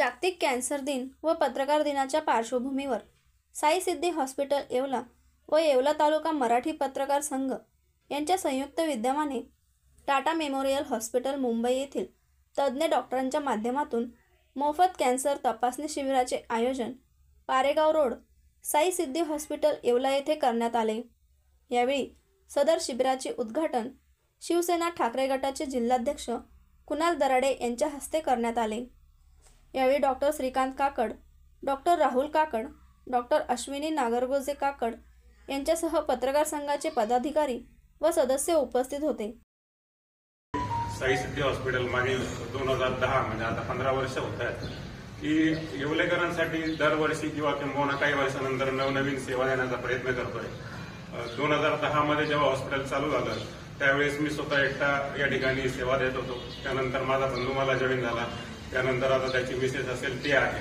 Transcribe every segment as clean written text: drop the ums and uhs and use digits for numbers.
जागतिक कॅन्सर दिन व पत्रकार दिनाच्या पार्श्वभूमीवर साई सिद्धी हॉस्पिटल येवला व येवला तालुका मराठी पत्रकार संघ यांच्या संयुक्त विद्यमाने टाटा मेमोरियल हॉस्पिटल मुंबई येथील तज्ज्ञ डॉक्टरांच्या माध्यमातून मोफत कॅन्सर तपासणी शिबिराचे आयोजन पारेगाव रोड साई सिद्धी हॉस्पिटल येवला येथे करण्यात आले। यावेळी सदर शिबिराचे उद्घाटन शिवसेना ठाकरे गटाचे जिल्हाध्यक्ष कुणाल दराडे यांच्या हस्ते करण्यात आले। यावेळी डॉक्टर श्रीकांत काकड, डॉक्टर राहुल काकड, डॉक्टर अश्विनी नागरगोजे काकड यांच्यासह पत्रकार संघाचे पदाधिकारी व सदस्य उपस्थित होते। साई सिद्धी हॉस्पिटल मागील 2010 म्हणजे आता 15 वर्ष होत आहेत की येवलेकरांसाठी दरवर्षी किंवा किंबहुना काही वर्षानंतर नवनवीन सेवा देण्याचा प्रयत्न करतोय। 2010 मध्ये जेव्हा हॉस्पिटल चालू झालं त्यावेळेस मी स्वतः एकटा या ठिकाणी सेवा देत होतो। त्यानंतर माझा बंधू मला जॉईन झाला, त्यानंतर आता त्याची मिसेस असेल ते आहे।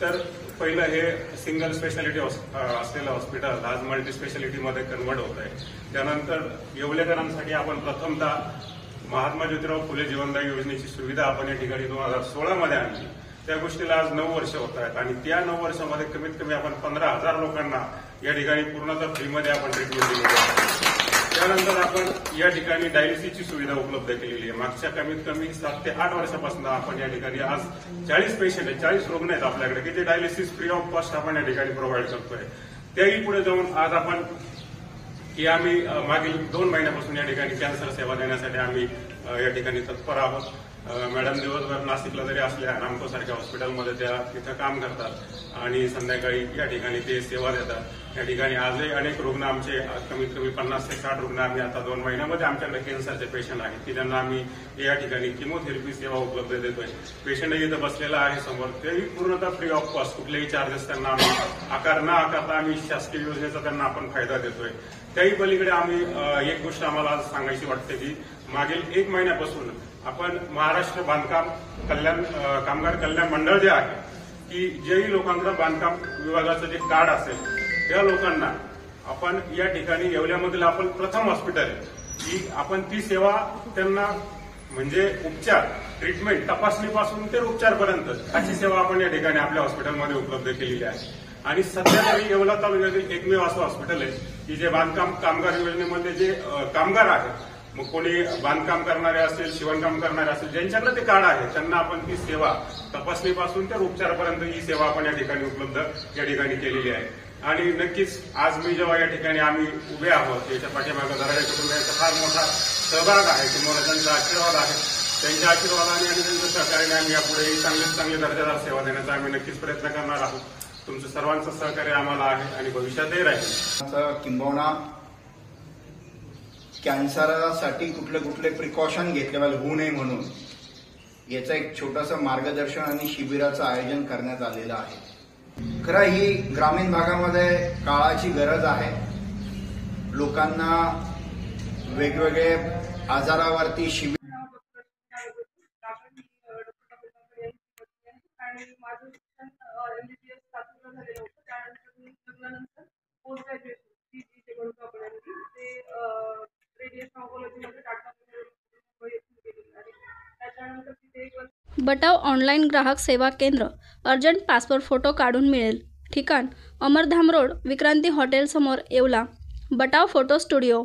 तर पहिलं हे सिंगल स्पेशालिटी असलेलं हॉस्पिटल आज मल्टी स्पेशालिटीमध्ये कन्वर्ट होत आहे। त्यानंतर येवलेकरांसाठी आपण प्रथमतः महात्मा ज्योतिराव फुले जीवनदायी योजनेची सुविधा आपण या ठिकाणी 2016 मध्ये आणली। त्या गोष्टीला आज 9 वर्ष होत आहेत आणि त्या 9 वर्षामध्ये कमीत कमी आपण 15,000 लोकांना या ठिकाणी पूर्णतः फ्रीमध्ये आपण ट्रीटमेंट दिली आहे। त्यानंतर आपण या ठिकाणी डायलिसिसची सुविधा उपलब्ध केलेली आहे। मागच्या कमीत कमी 7 ते 8 वर्षापासून आपण या ठिकाणी आज 40 पेशंट आहेत, 40 रुग्ण आहेत आपल्याकडे की जे डायलिसिस फ्री ऑफ कॉस्ट आपण या ठिकाणी प्रोव्हाइड करतोय। त्याही पुढे जाऊन आज आपण की आम्ही मागील 2 महिन्यापासून या ठिकाणी कॅन्सर सेवा देण्यासाठी आम्ही या ठिकाणी तत्पर आहोत। मॅडम दिवसभर नाशिकला जरी असल्या नामको सारख्या हॉस्पिटलमध्ये त्या तिथं काम करतात आणि संध्याकाळी या ठिकाणी ते सेवा देतात। या ठिकाणी आजही अनेक रुग्ण आमचे कमीत कमी 50 ते 60 रुग्ण आम्ही आता 2 महिन्यामध्ये आमच्याकडे कॅन्सरचे पेशंट आहेत की ज्यांना आम्ही या ठिकाणी किमोथेरपी सेवा उपलब्ध देतोय। पेशंटही इथं बसलेला आहे समोर, तेही पूर्णतः फ्री ऑफ कॉस्ट, कुठलेही चार्जेस त्यांना आम्ही न आकारता आम्ही शासकीय योजनेचा त्यांना आपण फायदा देतोय। त्याही पलीकडे आम्ही एक गोष्ट आम्हाला आज सांगायची वाटते की मागील 1 महिन्यापासून आपण महाराष्ट्र बांधकाम कल्याण कामगार कल्याण मंडळ जे आहे की जेही लोकांचं बांधकाम विभागाचं जे कार्ड असेल त्या लोकांना आपण या ठिकाणी येवल्यामधील आपण प्रथम हॉस्पिटल आहे की आपण ती सेवा त्यांना म्हणजे उपचार ट्रीटमेंट तपासणीपासून ते उपचारपर्यंत अशी सेवा आपण या ठिकाणी आपल्या हॉस्पिटलमध्ये उपलब्ध केलेली आहे। आणि सध्या तरी येवला तालुक्यातील एकमेव असं हॉस्पिटल आहे की जे बांधकाम कामगार योजनेमध्ये जे कामगार आहेत, मग कोणी बांधकाम करणारे असेल, शिवणकाम करणारे असेल, ज्यांच्याकडे ते कार्ड आहे त्यांना आपण ती सेवा तपासणीपासून तर उपचारापर्यंत ही सेवा आपण या ठिकाणी उपलब्ध या ठिकाणी केलेली आहे। आणि नक्कीच आज मी जेव्हा या ठिकाणी आम्ही उभे आहोत याच्या पाठीमागे दराडे कुटुंबियांचा फार मोठा सहभाग आहे किंवा त्यांचा आशीर्वाद आहे। त्यांच्या आशीर्वादाने आणि त्यांच्या सहकार्याने आम्ही यापुढे चांगली दर्जादार सेवा देण्याचा आम्ही नक्कीच प्रयत्न करणार आहोत। तुमचं सर्वांचं सहकार्य आम्हाला आहे आणि भविष्यातही राहील। किंबहुना कॅन्सरसाठी कुठले प्रिकॉशन घेतले पाहिजे होऊ नये म्हणून याचं एक छोटंसं मार्गदर्शन आणि शिबिराचं आयोजन करण्यात आलेलं आहे। खरं ही ग्रामीण भागामध्ये काळाची गरज आहे। लोकांना वेगवेगळे आजारावरती शिबिर बटाव ऑनलाईन ग्राहक सेवा केंद्र, अर्जंट पासपोर्ट फोटो काढून मिळेल। ठिकाण अमरधाम रोड, विक्रांती हॉटेल समोर, येवला। बटाव photo studio.